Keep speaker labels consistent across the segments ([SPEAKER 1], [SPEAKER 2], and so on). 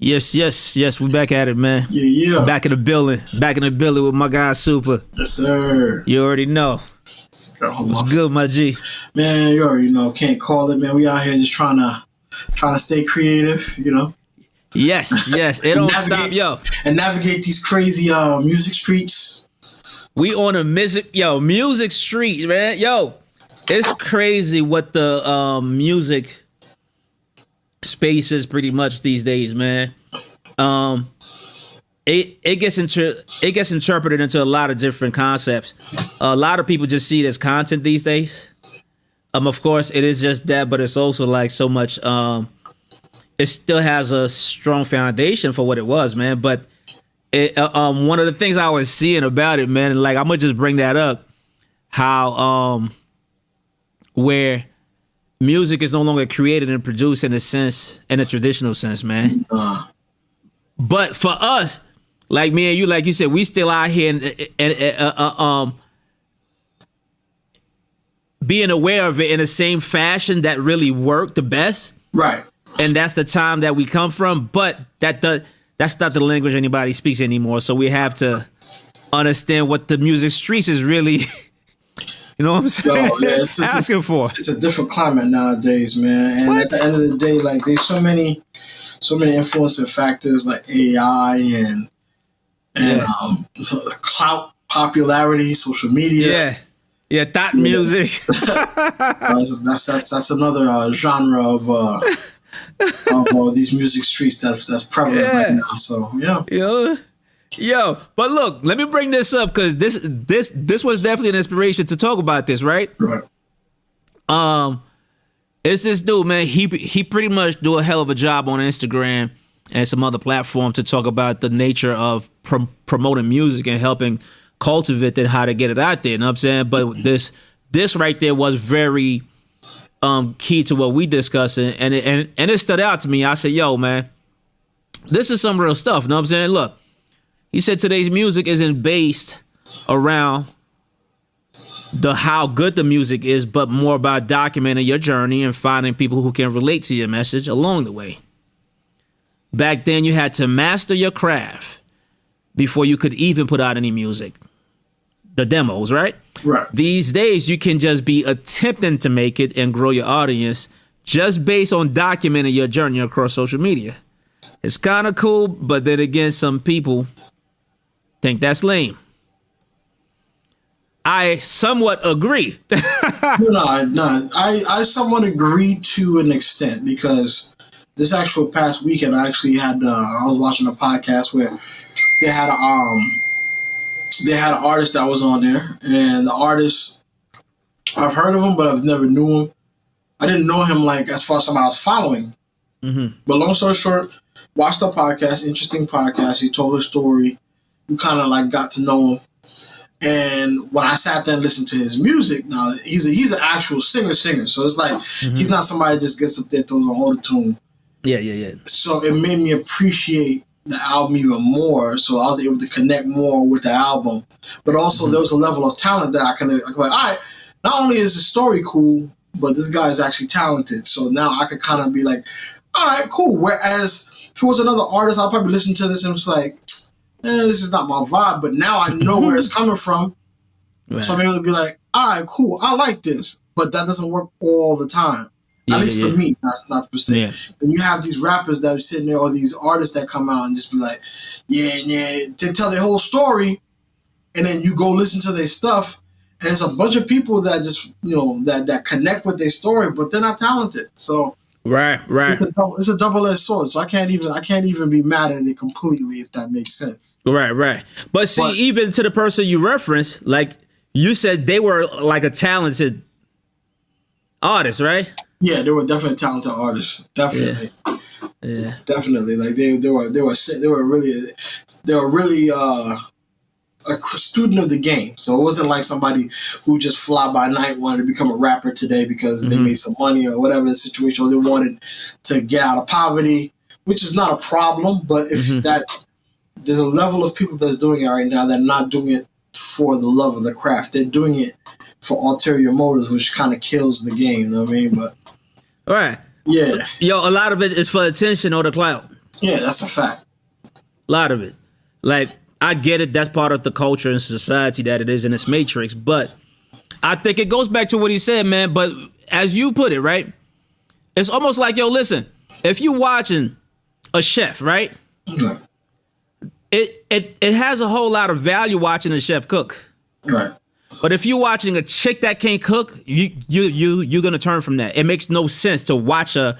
[SPEAKER 1] Yes, yes, yes. We back at it, man.
[SPEAKER 2] Yeah, yeah.
[SPEAKER 1] Back in the building. Back in the building with my guy Super.
[SPEAKER 2] Yes, sir.
[SPEAKER 1] You already know. It's good, my G.
[SPEAKER 2] Man, you already know. Can't call it, man. We out here just trying to stay creative,
[SPEAKER 1] Yes, yes. It don't stop, yo.
[SPEAKER 2] And navigate these crazy music streets.
[SPEAKER 1] We on a music street, man. Yo, it's crazy what the music space is pretty much these days, man. It gets interpreted into a lot of different concepts. A lot of people just see it as content these days. Of course, it is just that, but it's also like so much. It still has a strong foundation for what it was, man. But one of the things I was seeing about it, man, and like I'm gonna just bring that up, how where music is no longer created and produced in a traditional sense, man. But for us, like me and you, like you said, we still out here and being aware of it in the same fashion that really worked the best.
[SPEAKER 2] Right.
[SPEAKER 1] And that's the time that we come from. But that's not the language anybody speaks anymore. So we have to understand what the music streets is really. You know what I'm saying?
[SPEAKER 2] Yo, yeah,
[SPEAKER 1] asking for.
[SPEAKER 2] It's a different climate nowadays, man. And at the end of the day, like there's so many influencing factors like AI and clout, popularity, social media.
[SPEAKER 1] Yeah, thought music.
[SPEAKER 2] that's another genre of these music streets that's prevalent right now. So yeah. Yo, but look, let me bring this up because this was definitely an inspiration to talk about this, right? Right.
[SPEAKER 1] It's this dude, man. He pretty much do a hell of a job on Instagram and some other platform to talk about the nature of promoting music and helping cultivate it, how to get it out there. You know what I'm saying? But this right there was very key to what we discussing, and it stood out to me. I said, yo, man, this is some real stuff. You know what I'm saying? Look. He said today's music isn't based around how good the music is, but more about documenting your journey and finding people who can relate to your message along the way. Back then, you had to master your craft before you could even put out any music. The demos, right?
[SPEAKER 2] Right.
[SPEAKER 1] These days, you can just be attempting to make it and grow your audience just based on documenting your journey across social media. It's kind of cool, but then again, some people think that's lame. I somewhat agree.
[SPEAKER 2] No, I somewhat agree to an extent because this actual past weekend I actually had I was watching a podcast where they had an artist that was on there, and the artist, I've heard of him but I've never knew him. I didn't know him like as far as somebody I was following. Mm-hmm. But long story short, watched the podcast, interesting podcast. He told his story. You kind of like got to know him, and when I sat there and listened to his music, now he's an actual singer. So it's like he's not somebody that just gets up there, throws an auto-tune. Yeah. So it made me appreciate the album even more. So I was able to connect more with the album, but also there was a level of talent that I could like, all right, not only is the story cool, but this guy is actually talented. So now I could kind of be like, all right, cool. Whereas if it was another artist, I'll probably listen to this and it's like, this is not my vibe, but now I know where it's coming from. Right. So I'm able to be like, all right, cool, I like this. But that doesn't work all the time. At least for me, not per se. Yeah. Then you have these rappers that are sitting there, or these artists that come out and just be like, they tell their whole story, and then you go listen to their stuff, and it's a bunch of people that just, that connect with their story, but they're not talented. So
[SPEAKER 1] Right.
[SPEAKER 2] It's a double-edged sword, so I can't even be mad at it completely, if that makes sense.
[SPEAKER 1] Right. But see, even to the person you referenced, like you said, they were like a talented artist, right?
[SPEAKER 2] Yeah, they were definitely talented artists. Definitely.
[SPEAKER 1] Yeah.
[SPEAKER 2] Definitely. Like they were really a student of the game. So it wasn't like somebody who just fly by night wanted to become a rapper today because they made some money or whatever the situation, or they wanted to get out of poverty, which is not a problem. But if there's a level of people that's doing it right now that are not doing it for the love of the craft. They're doing it for ulterior motives, which kind of kills the game. You know what I mean? But
[SPEAKER 1] all right.
[SPEAKER 2] Yeah.
[SPEAKER 1] Yo, a lot of it is for attention or the clout.
[SPEAKER 2] Yeah, that's a fact.
[SPEAKER 1] A lot of it. Like, I get it. That's part of the culture and society that it is in its matrix. But I think it goes back to what he said, man. But as you put it, right? It's almost like, yo, listen, if you watching a chef, right?
[SPEAKER 2] Right.
[SPEAKER 1] It has a whole lot of value watching a chef cook.
[SPEAKER 2] Right.
[SPEAKER 1] But if you're watching a chick that can't cook, you're gonna turn from that. It makes no sense to watch her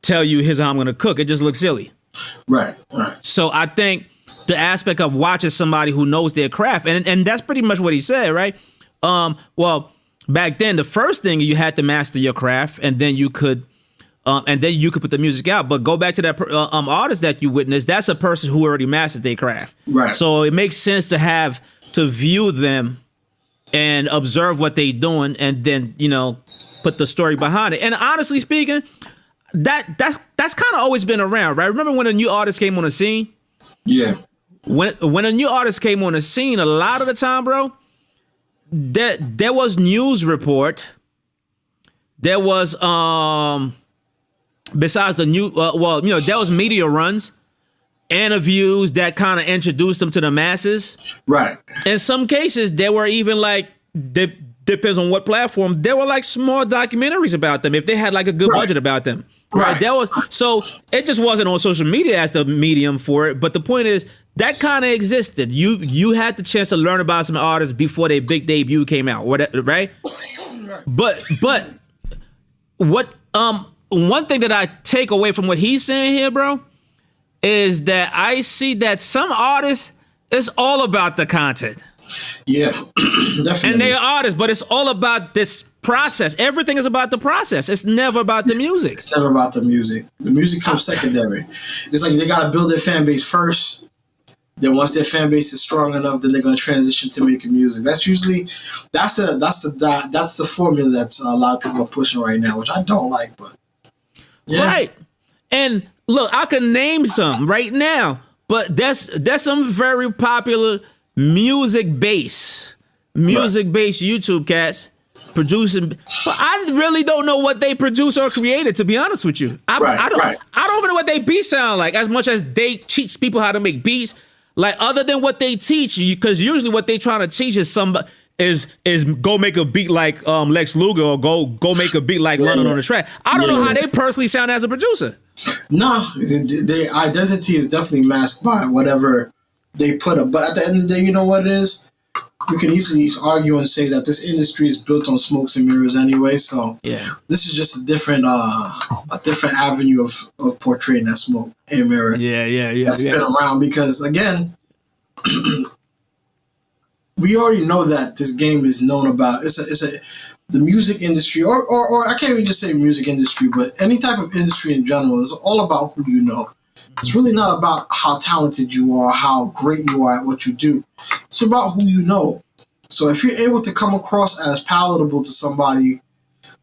[SPEAKER 1] tell you, here's how I'm gonna cook. It just looks silly.
[SPEAKER 2] Right. Right.
[SPEAKER 1] So I think the aspect of watching somebody who knows their craft, and that's pretty much what he said, right? Well, back then the first thing you had to master your craft, and then you could put the music out. But go back to that artist that you witnessed. That's a person who already mastered their craft.
[SPEAKER 2] Right.
[SPEAKER 1] So it makes sense to view them and observe what they're doing, and then put the story behind it. And honestly speaking, that's kind of always been around, right? Remember when a new artist came on the scene?
[SPEAKER 2] Yeah.
[SPEAKER 1] When a new artist came on the scene, a lot of the time, bro, there was news report. There was besides the new there was media runs, interviews that kind of introduced them to the masses.
[SPEAKER 2] Right.
[SPEAKER 1] In some cases, there were even depends on what platform. There were like small documentaries about them if they had like a good budget about them. Right. So it just wasn't on social media as the medium for it. But the point is that kind of existed. You had the chance to learn about some artists before their big debut came out. Right. But what one thing that I take away from what he's saying here, bro, is that I see that some artists, it's all about the content.
[SPEAKER 2] Yeah, definitely.
[SPEAKER 1] And they're artists, but it's all about this process. Everything is about the process. It's never about the music.
[SPEAKER 2] It's never about the music. The music comes secondary. It's like they got to build their fan base first. Then once their fan base is strong enough, then they're going to transition to making music. That's the formula that a lot of people are pushing right now, which I don't like, but yeah. Right.
[SPEAKER 1] And look, I can name some right now, but there's some very popular music-based YouTube cats producing, but I really don't know what they produce or created, to be honest with you. I don't even know what they beats sound like, as much as they teach people how to make beats. Like, other than what they teach you, because usually what they trying to teach is go make a beat like Lex Luger, or go make a beat like London on the Track. I don't know how they personally sound as a producer.
[SPEAKER 2] No, their identity is definitely masked by whatever they put up. But at the end of the day, you know what it is? We can easily argue and say that this industry is built on smokes and mirrors anyway. So
[SPEAKER 1] yeah,
[SPEAKER 2] this is just a different avenue of portraying that smoke and mirror.
[SPEAKER 1] Yeah.
[SPEAKER 2] That's been around because, again, we already know that this game is known about. The music industry, or I can't even just say music industry, but any type of industry in general is all about who you know. It's really not about how talented you are, how great you are at what you do. It's about who you know. So if you're able to come across as palatable to somebody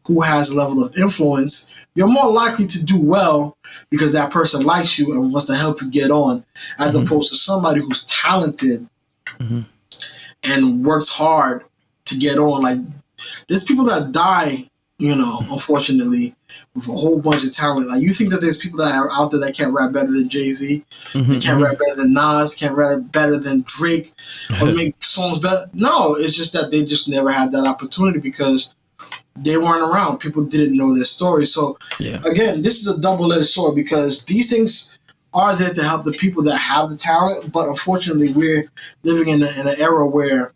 [SPEAKER 2] who has a level of influence, you're more likely to do well because that person likes you and wants to help you get on, as opposed to somebody who's talented and works hard to get on. Like, there's people that die, unfortunately, with a whole bunch of talent. Like, you think that there's people that are out there that can't rap better than Jay-Z, they can't rap better than Nas, can't rap better than Drake, or make songs better. No, it's just that they just never had that opportunity because they weren't around. People didn't know their story. So, again, this is a double-edged sword because these things are there to help the people that have the talent, but unfortunately, we're living in an era where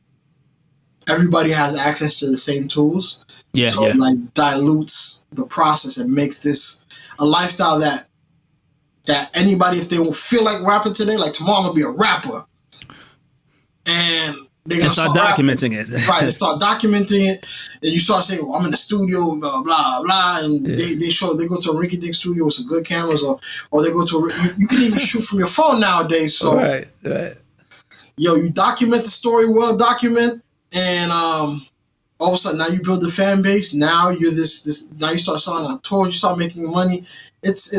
[SPEAKER 2] everybody has access to the same tools. So it like dilutes the process and makes this a lifestyle that anybody, if they will feel like rapping today, like tomorrow I'm gonna be a rapper, and they're gonna start
[SPEAKER 1] documenting it.
[SPEAKER 2] Right, they start documenting it, and you start saying, "Well, I'm in the studio, blah blah blah," and they go to a rinky-dink studio with some good cameras, or they go to you can even shoot from your phone nowadays. So
[SPEAKER 1] right.
[SPEAKER 2] You document the story, well document, and all of a sudden now you build the fan base. Now you're this. Now you start selling on tours. You start making money. It's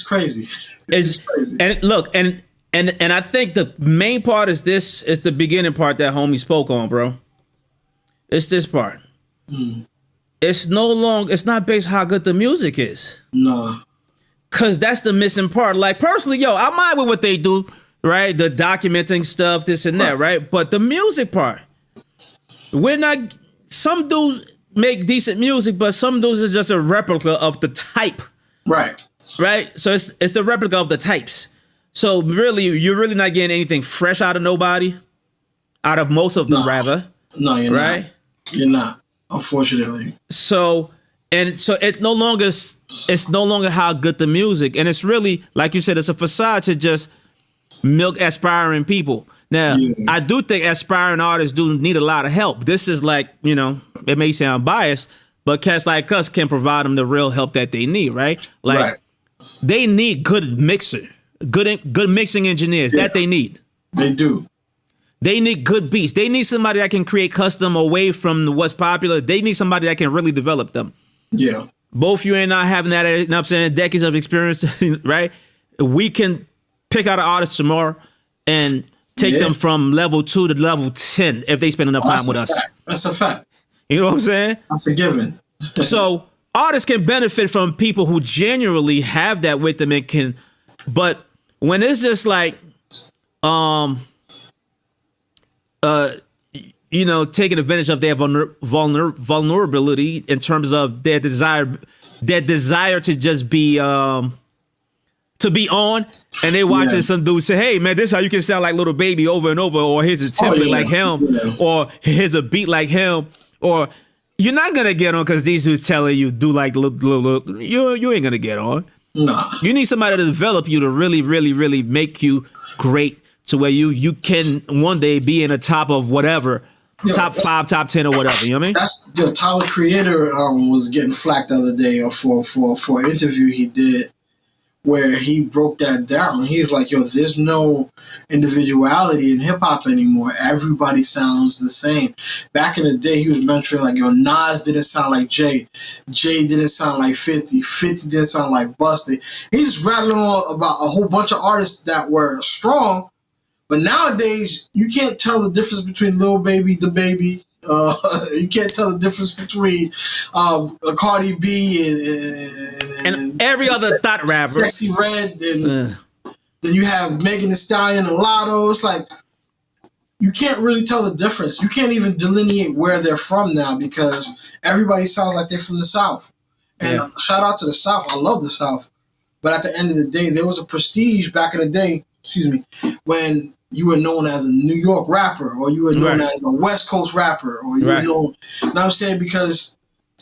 [SPEAKER 2] crazy. It's crazy.
[SPEAKER 1] And look, and I think the main part is the beginning part that homie spoke on, bro. It's this part. it's not based how good the music is.
[SPEAKER 2] No.
[SPEAKER 1] Cause that's the missing part. Like personally, I mind with what they do, right? The documenting stuff, this and that, right? But the music part, some dudes make decent music, but some dudes is just a replica of the type.
[SPEAKER 2] Right.
[SPEAKER 1] Right? So it's the replica of the types. So really, you're really not getting anything fresh out of nobody. Out of most of them, rather.
[SPEAKER 2] No, you're
[SPEAKER 1] right?
[SPEAKER 2] not. You're not, unfortunately.
[SPEAKER 1] So it's no longer how good the music, and it's really, like you said, it's a facade to just milk aspiring people. Now, I do think aspiring artists do need a lot of help. This is like, it may sound biased, but cats like us can provide them the real help that they need, right? Like they need good mixing engineers. That they need.
[SPEAKER 2] They do.
[SPEAKER 1] They need good beats. They need somebody that can create custom away from what's popular. They need somebody that can really develop them.
[SPEAKER 2] Yeah.
[SPEAKER 1] Both you and I having that, you know what I'm saying, decades of experience, right? We can pick out an artist tomorrow and take them from level 2 to level 10 if they spend enough time with us.
[SPEAKER 2] That's a fact.
[SPEAKER 1] You know what I'm saying?
[SPEAKER 2] That's a given.
[SPEAKER 1] So artists can benefit from people who genuinely have that with them and can, but when it's just like, taking advantage of their vulnerability in terms of their desire to just be to be on, and they watching some dude say, "Hey man, this is how you can sound like Little Baby over and over," or "Here's a template like him," or "Here's a beat like him," or you're not gonna get on because these dudes telling you do like you ain't gonna get on.
[SPEAKER 2] Nah.
[SPEAKER 1] You need somebody to develop you to really, really, really make you great to where you can one day be in the top of whatever. Top 5, top 10, or whatever. You know what I mean?
[SPEAKER 2] That's Tyler Creator was getting flack the other day for an interview he did where he broke that down. He's like, there's no individuality in hip hop anymore. Everybody sounds the same. Back in the day, he was mentioning like, Nas didn't sound like Jay didn't sound like 50 didn't sound like Busta. He's just rattling on about a whole bunch of artists that were strong. But nowadays, you can't tell the difference between Lil Baby, the Baby. You can't tell the difference between Cardi B
[SPEAKER 1] and every other thought rapper.
[SPEAKER 2] Sexy Red. And then you have Megan Thee Stallion and Lotto. It's like, you can't really tell the difference. You can't even delineate where they're from now because everybody sounds like they're from the South. And shout out to the South. I love the South. But at the end of the day, there was a prestige back in the day, when you were known as a New York rapper, or you were known as a West Coast rapper, or you were known, you know what I'm saying? Because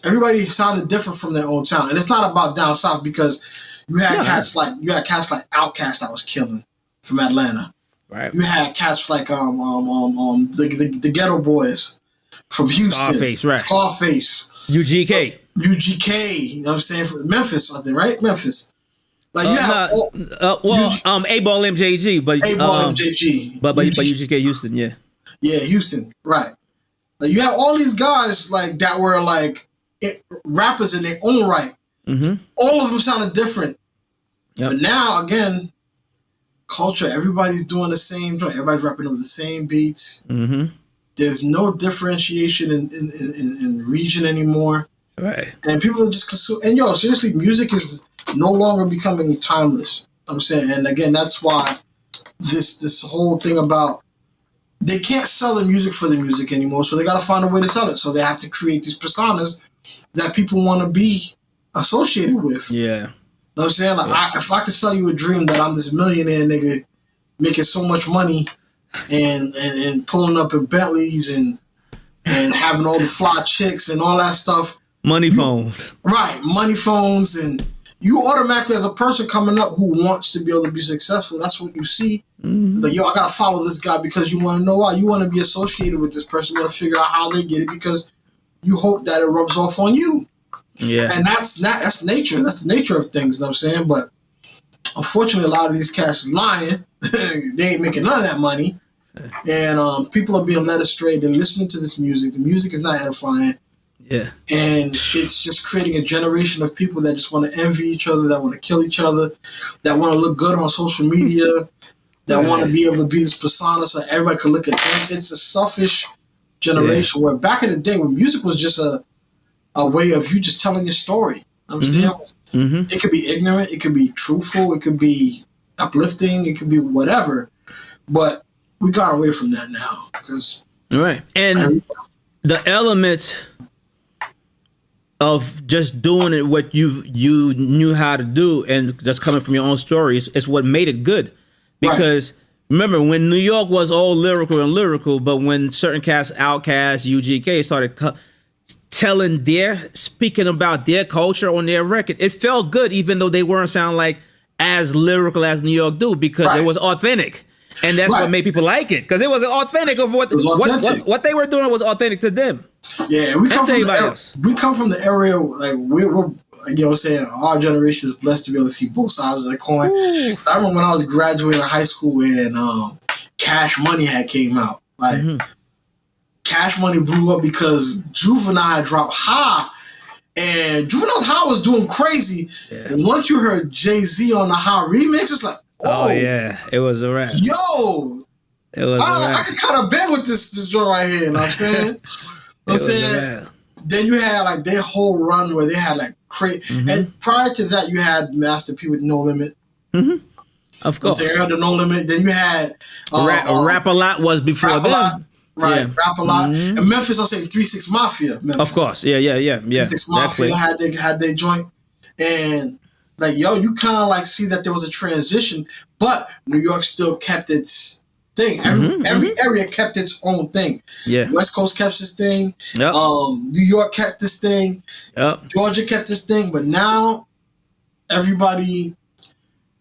[SPEAKER 2] everybody sounded different from their own town. And it's not about down south because you had cats like Outkast that was killing from Atlanta. Right. You had cats like the Ghetto Boys from Houston. Scarface.
[SPEAKER 1] UGK.
[SPEAKER 2] You know what I'm saying? From Memphis, something, right? Memphis. Like you have
[SPEAKER 1] A-Ball MJG, but
[SPEAKER 2] A-Ball MJG,
[SPEAKER 1] but UGK Houston,
[SPEAKER 2] Houston, right? Like you have all these guys like that were like rappers in their own right. Mm-hmm. All of them sounded different, but now again, culture. Everybody's doing the same. Everybody's rapping over the same beats. Mm-hmm. There's no differentiation in region anymore, right? And people are just consume. And seriously, music is no longer becoming timeless. I'm saying, and again, that's why this whole thing about they can't sell the music for the music anymore, so they got to find a way to sell it. So they have to create these personas that people want to be associated with. Yeah, you know what I'm saying? Like, if I could sell you a dream that I'm this millionaire nigga making so much money and pulling up in Bentleys and having all the fly chicks and all that stuff, money phones, and you automatically, as a person coming up who wants to be able to be successful, that's what you see. Mm-hmm. Like, I gotta follow this guy because you want to know why. You want to be associated with this person. You want to figure out how they get it because you hope that it rubs off on you. Yeah, and that's nature. That's the nature of things. You know what I'm saying? But unfortunately, a lot of these cats lying. They ain't making none of that money, and people are being led astray. They're listening to this music. The music is not edifying. Yeah. And it's just creating a generation of people that just want to envy each other, that want to kill each other, that want to look good on social media, that want to be able to be this persona so everybody can look at them. It's a selfish generation where back in the day when music was just a a way of you just telling your story. I'm saying it could be ignorant, it could be truthful, it could be uplifting, it could be whatever. But we got away from that now because
[SPEAKER 1] right. And the elements of just doing it what you knew how to do and just coming from your own stories is what made it good. Because remember when New York was all lyrical, but when certain cats, Outkast, UGK started speaking about their culture on their record, it felt good even though they weren't sound like as lyrical as New York do because it was authentic. And that's what made people like it because it was authentic of what they were doing was authentic to them.
[SPEAKER 2] Yeah, we come from the area like we're you know what I'm saying, our generation is blessed to be able to see both sides of the coin. I remember when I was graduating high school and Cash Money had came out. Like Cash Money blew up because Juvenile had dropped High. And Juvenile's High was doing crazy. Yeah. And once you heard Jay-Z on the High remix, it's like,
[SPEAKER 1] oh yeah, it was a rap.
[SPEAKER 2] Yo, it was I could kind of bend with this joint right here. You know what I'm saying? I'm saying. Then you had like their whole run where they had like and prior to that you had Master P with No Limit.
[SPEAKER 1] Of course,
[SPEAKER 2] you had the No Limit. Then you had
[SPEAKER 1] Rap a Lot was before them.
[SPEAKER 2] Right, Rap a Lot. And Memphis, I'm saying 3 6 Mafia. Memphis.
[SPEAKER 1] Of course, yeah.
[SPEAKER 2] 3 6 Mafia had their joint, and like you kind of like see that there was a transition, but New York still kept its thing. Every area kept its own thing. Yeah, West Coast kept its thing. Yep. New York kept this thing. Yep. Georgia kept this thing, but now everybody's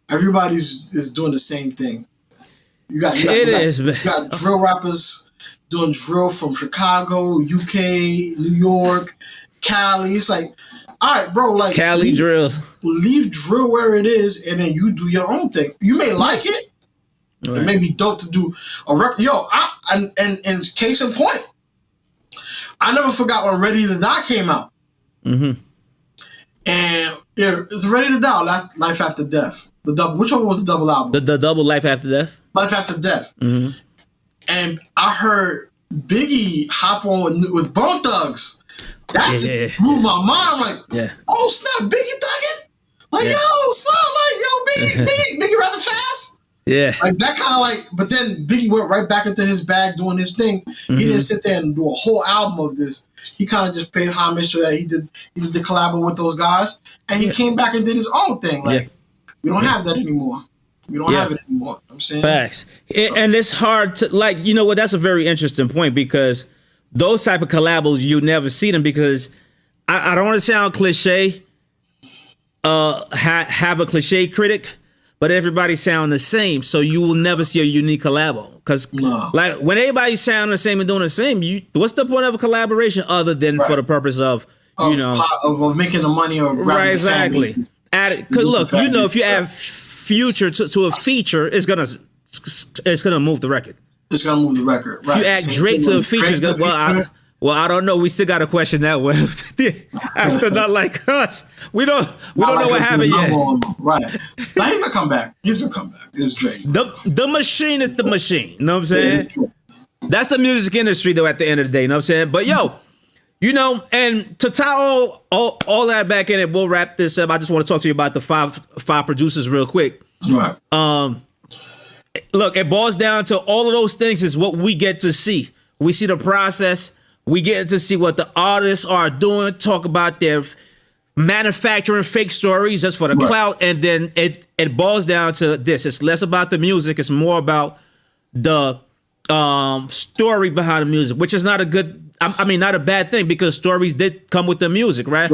[SPEAKER 2] is doing the same thing. You got drill rappers doing drill from Chicago, UK, New York, Cali. It's like, all right, bro, like
[SPEAKER 1] Cali drill.
[SPEAKER 2] Leave drill where it is, and then you do your own thing. You may like it. Right. It may be dope to do a record. Yo, and case in point, I never forgot when Ready to Die came out. And it's Ready to Die, Life After Death. The double. Which one was the double album?
[SPEAKER 1] The double Life After Death.
[SPEAKER 2] Life After Death. And I heard Biggie hop on with Bone Thugs. That just blew my mind. I'm like, oh snap, Biggie thugging? Like, yo, son, like, yo, Biggie rapping fast? Yeah. Like that kind of like, but then Biggie went right back into his bag doing his thing. He didn't sit there and do a whole album of this. He kind of just paid homage to that. He did the collab with those guys, and he came back and did his own thing. Like, we don't have that anymore. We don't have it anymore. I'm saying
[SPEAKER 1] facts, and it's hard to like. You know what? That's a very interesting point because those type of collabos you never see them because I don't want to sound cliche. Have a cliche critic, but everybody sound the same, so you will never see a unique collabo. Because like when everybody sound the same and doing the same, what's the point of a collaboration other than for the purpose of
[SPEAKER 2] making the money or
[SPEAKER 1] right? Exactly. Because look, you know, if you add Future to a feature, it's gonna move the record.
[SPEAKER 2] It's gonna move the record. Right.
[SPEAKER 1] If you add Drake to a feature, I don't know. We still got to question that one. After not like us, we don't know what happened yet.
[SPEAKER 2] Right. Now he's gonna come back. It's Drake.
[SPEAKER 1] The machine is the machine. You know what I'm saying? That's the music industry, though. At the end of the day, you know what I'm saying? But yo. You know, and to tie all that back in, and we'll wrap this up. I just want to talk to you about the five producers real quick. Right. Look, it boils down to all of those things is what we get to see. We see the process. We get to see what the artists are doing, talk about their manufacturing fake stories just for the clout. And then it boils down to this. It's less about the music. It's more about the story behind the music, which is not a good... not a bad thing because stories did come with the music, right?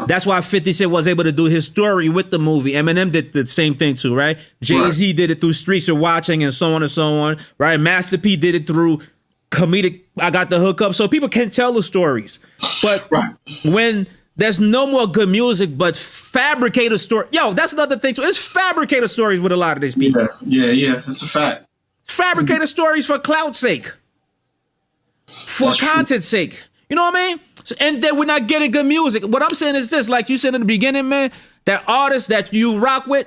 [SPEAKER 1] That's why 50 Cent was able to do his story with the movie. Eminem did the same thing too, right? Jay-Z did it through Streets Are Watching and so on, right? Master P did it through comedic, I Got the Hook Up. So people can tell the stories. But when there's no more good music but fabricated story, that's another thing too. It's fabricated stories with a lot of these people.
[SPEAKER 2] Yeah, that's a fact.
[SPEAKER 1] Fabricated stories for clout's sake. For content's sake. You know what I mean? And then we're not getting good music. What I'm saying is this, like you said in the beginning, man, that artists that you rock with,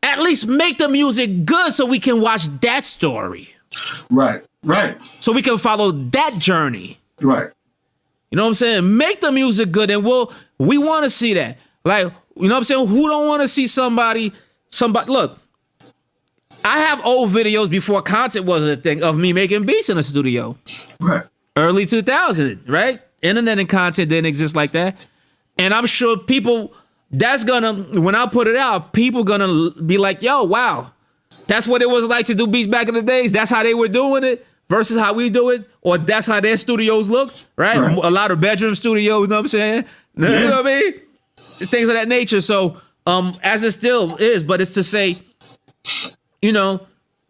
[SPEAKER 1] at least make the music good so we can watch that story.
[SPEAKER 2] Right.
[SPEAKER 1] So we can follow that journey.
[SPEAKER 2] Right.
[SPEAKER 1] You know what I'm saying? Make the music good, and we want to see that. Like, you know what I'm saying? Who don't want to see somebody? Look, I have old videos before content was a thing of me making beats in the studio.
[SPEAKER 2] Right.
[SPEAKER 1] Early 2000s, right? Internet and content didn't exist like that. And I'm sure people, when I put it out, people gonna be like, yo, wow, that's what it was like to do beats back in the days. That's how they were doing it versus how we do it. Or that's how their studios look, right? A lot of bedroom studios, you know what I'm saying? You know what I mean? It's things of that nature. So, as it still is, but it's to say, you know,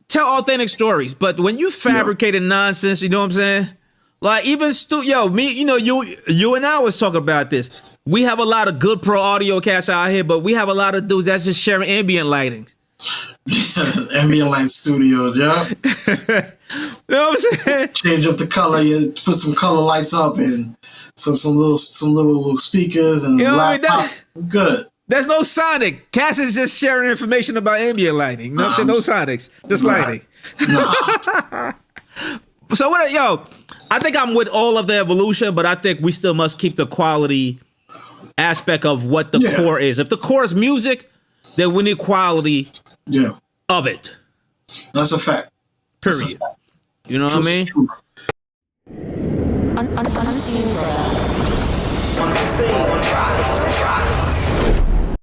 [SPEAKER 1] tell authentic stories. But when you fabricated nonsense, you know what I'm saying? Like even you and I was talking about this. We have a lot of good pro audio cats out here, but we have a lot of dudes that's just sharing ambient lighting.
[SPEAKER 2] Ambient light studios, yeah.
[SPEAKER 1] You know what I'm saying?
[SPEAKER 2] Change up the color, you put some color lights up and some little speakers and laptop. Good.
[SPEAKER 1] There's no sonic. Cass is just sharing information about ambient lighting. You know what I'm saying? No sonics, just lighting.
[SPEAKER 2] Nah.
[SPEAKER 1] So I think I'm with all of the evolution, but I think we still must keep the quality aspect of what the core is. If the core is music, then we need quality of it.
[SPEAKER 2] That's a fact.
[SPEAKER 1] Period. You know what I mean?
[SPEAKER 3] Unseen World.